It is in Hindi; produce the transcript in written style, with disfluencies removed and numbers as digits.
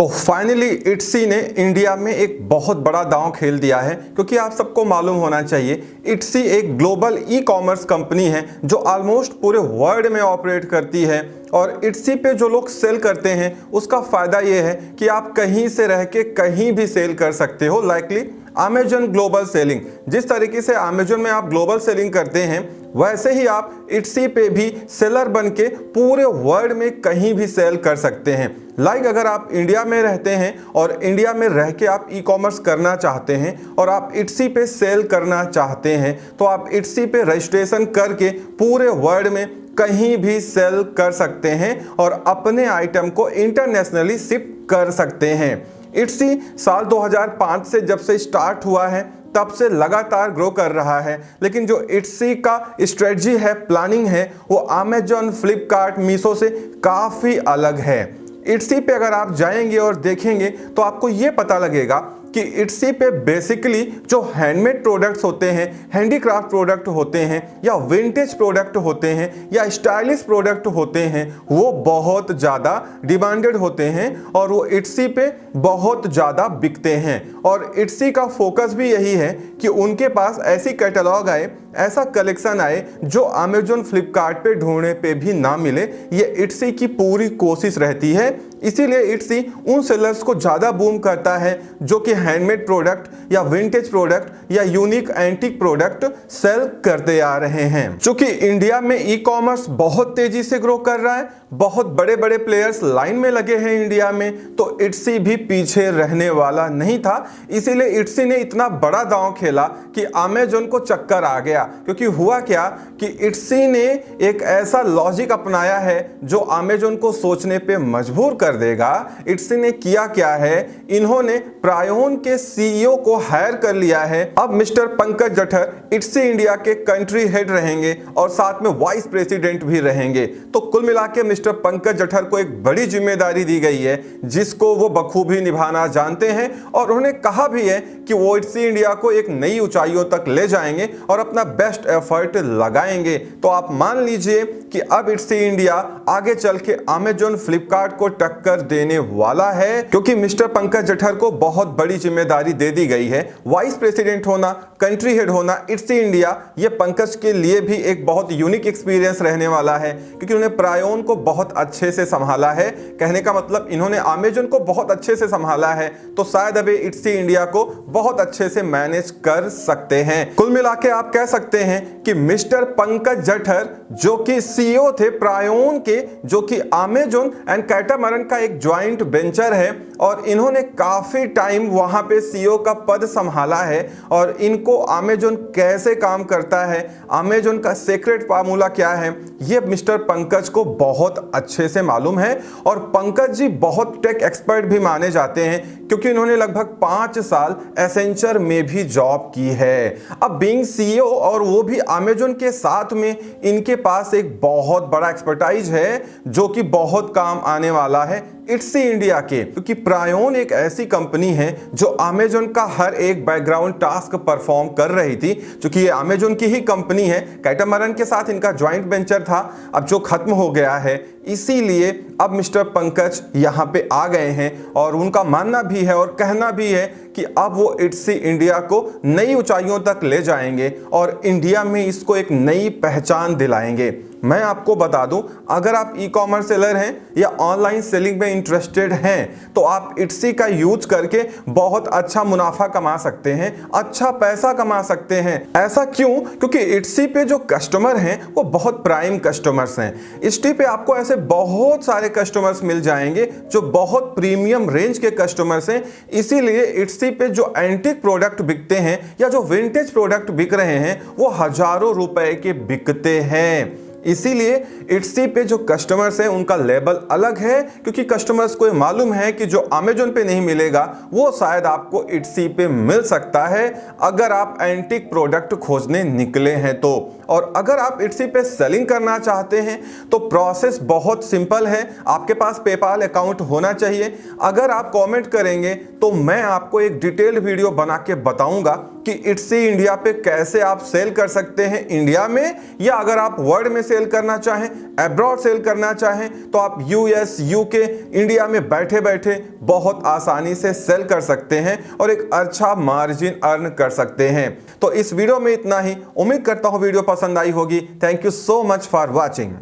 तो फाइनली इट्सी ने इंडिया में एक बहुत बड़ा दांव खेल दिया है, क्योंकि आप सबको मालूम होना चाहिए इट्सी एक ग्लोबल ई कॉमर्स कंपनी है जो ऑलमोस्ट पूरे वर्ल्ड में ऑपरेट करती है। और इट्सी पे जो लोग सेल करते हैं उसका फ़ायदा ये है कि आप कहीं से रह के कहीं भी सेल कर सकते हो। लाइकली अमेजन ग्लोबल सेलिंग, जिस तरीके से अमेजन में आप ग्लोबल सेलिंग करते हैं वैसे ही आप इट्सी पे भी सेलर बन के पूरे वर्ल्ड में कहीं भी सेल कर सकते हैं। लाइक अगर आप इंडिया में रहते हैं और इंडिया में रह के आप ई कॉमर्स करना चाहते हैं और आप इट्सी पे सेल करना चाहते हैं तो आप इट्सी पे रजिस्ट्रेशन करके पूरे वर्ल्ड में कहीं भी सेल कर सकते हैं और अपने आइटम को इंटरनेशनली शिप कर सकते हैं। इट्सी साल 2005 से जब से स्टार्ट हुआ है तब से लगातार ग्रो कर रहा है, लेकिन जो इट्सी का स्ट्रेटजी है, प्लानिंग है, वो अमेजॉन, फ्लिपकार्ट, मीशो से काफ़ी अलग है। इट्सी पे अगर आप जाएंगे और देखेंगे तो आपको ये पता लगेगा कि इट्सी पे बेसिकली जो हैंडमेड प्रोडक्ट्स होते हैं, हैंडीक्राफ्ट प्रोडक्ट होते हैं या विंटेज प्रोडक्ट होते हैं या स्टाइलिश प्रोडक्ट होते हैं वो बहुत ज़्यादा डिमांडेड होते हैं और वो इट्सी पे बहुत ज़्यादा बिकते हैं। और इट्सी का फोकस भी यही है कि उनके पास ऐसी कैटलॉग आए, ऐसा कलेक्शन आए जो अमेजॉन, फ्लिपकार्ट पे ढूंढने पे भी ना मिले। ये इट्सी की पूरी कोशिश रहती है। इसीलिए इट्सी उन सेलर्स को ज़्यादा बूम करता है जो कि हैंडमेड प्रोडक्ट या विंटेज प्रोडक्ट या यूनिक एंटीक प्रोडक्ट सेल करते आ रहे हैं। चूंकि इंडिया में ई कॉमर्स बहुत तेजी से ग्रो कर रहा है, बहुत बड़े बड़े प्लेयर्स लाइन में लगे हैं इंडिया में, तो इट्सी भी पीछे रहने वाला नहीं था। इसीलिए इट्सी ने इतना बड़ा दांव खेला कि अमेजॉन को चक्कर आ गया। क्योंकि हुआ क्या कि इट्सी ने एक ऐसा लॉजिक अपनाया है जो अमेजॉन को सोचने पे मजबूर कर देगा। इट्सी ने किया क्या है, इन्होंने प्रायोन के सीईओ को हायर कर लिया है। अब मिस्टर पंकज जठर इट्सी इंडिया के कंट्री हेड रहेंगे और साथ में वाइस प्रेसिडेंट भी रहेंगे। तो कुल मिला के मिस्टर पंकज जठर को एक बड़ी जिम्मेदारी दी गई है जिसको वो बखूबी निभाना जानते हैं और उन्होंने कहा भी है कि वो इट्सी इंडिया को एक नई ऊंचाइयों तक ले जाएंगे और अपना बेस्ट एफर्ट लगाएंगे। तो आप मान लीजिए कि अब इट्सी इंडिया आगे चल के अमेजॉन, फ्लिपकार्ट को टक्कर देने वाला है, क्योंकि मिस्टर पंकज जठर को बहुत बड़ी जिम्मेदारी दे दी गई है। वाइस प्रेसिडेंट होना, कंट्री हेड होना इट्सी इंडिया, ये पंकज के लिए भी एक बहुत यूनिक एक्सपीरियंस रहने वाला है, क्योंकि उन्होंने प्रायोन को बहुत अच्छे से संभाला है। कहने का मतलब इन्होंने अमेजॉन को बहुत अच्छे से संभाला है, तो शायद अभी इट्सी इंडिया को बहुत अच्छे से मैनेज कर सकते हैं। कुल मिला के आप कह सकते हैं कि मिस्टर पंकज जठर जो कि सीईओ थे प्रायोन के, जो कि अमेजॉन एंड कैटामरन का एक ज्वाइंट वेंचर है, और इन्होंने काफी टाइम वहां पे सीईओ का पद संभाला है और इनको अमेजॉन कैसे काम करता है, अमेजॉन का सीक्रेट फार्मूला क्या है, ये मिस्टर पंकज को बहुत अच्छे से मालूम है। और पंकज जी बहुत टेक एक्सपर्ट भी माने जाते हैं, क्योंकि इन्होंने लगभग 5 साल एसेंचर में भी जॉब की है। अब बीइंग सीईओ और वो भी अमेजॉन के साथ में, इनके पास एक बहुत बड़ा एक्सपर्टाइज है जो कि बहुत काम आने वाला है इट्सी इंडिया के। क्योंकि प्रायोन एक ऐसी कंपनी है जो अमेजॉन का हर एक बैकग्राउंड टास्क परफॉर्म कर रही थी। क्योंकि ये अमेजॉन की ही कंपनी है, कैटामरन के साथ इनका ज्वाइंट वेंचर था, अब जो खत्म हो गया है। इसीलिए अब मिस्टर पंकज यहाँ पे आ गए हैं और उनका मानना भी है और कहना भी है कि अब वो इट्सी इंडिया को नई ऊंचाइयों तक ले जाएंगे और इंडिया में इसको एक नई पहचान दिलाएंगे। मैं आपको बता दूं, अगर आप ई कॉमर्स सेलर हैं या ऑनलाइन सेलिंग में इंटरेस्टेड हैं तो आप इट्सी का यूज करके बहुत अच्छा मुनाफा कमा सकते हैं, अच्छा पैसा कमा सकते हैं। ऐसा क्यों? क्योंकि इट्सी पे जो कस्टमर हैं वो बहुत प्राइम कस्टमर्स हैं। इट्सी पे आपको ऐसे बहुत सारे कस्टमर्स मिल जाएंगे जो बहुत प्रीमियम रेंज के कस्टमर्स हैं। इसीलिए इट्सी पे जो एंटीक प्रोडक्ट बिकते हैं या जो विंटेज प्रोडक्ट बिक रहे हैं वो हजारों रुपए के बिकते हैं। इसीलिए इट्सी पे जो कस्टमर्स हैं उनका लेवल अलग है, क्योंकि कस्टमर्स को मालूम है कि जो अमेजॉन पे नहीं मिलेगा वो शायद आपको इट्सी पे मिल सकता है अगर आप एंटीक प्रोडक्ट खोजने निकले हैं तो। और अगर आप इट्सी पे सेलिंग करना चाहते हैं तो प्रोसेस बहुत सिंपल है। आपके पास पेपाल अकाउंट होना चाहिए। अगर आप कमेंट करेंगे तो मैं आपको एक डिटेल्ड वीडियो बना के बताऊंगा कि इट्सी इंडिया पे कैसे आप सेल कर सकते हैं इंडिया में, या अगर आप वर्ल्ड में सेल करना चाहें, अब्रॉड सेल करना चाहें तो आप यूएस, यूके, इंडिया में बैठे बैठे बहुत आसानी से सेल कर सकते हैं और एक अच्छा मार्जिन अर्न कर सकते हैं। तो इस वीडियो में इतना ही। उम्मीद करता हूं वीडियो पसंद आई होगी। Thank you so much for watching.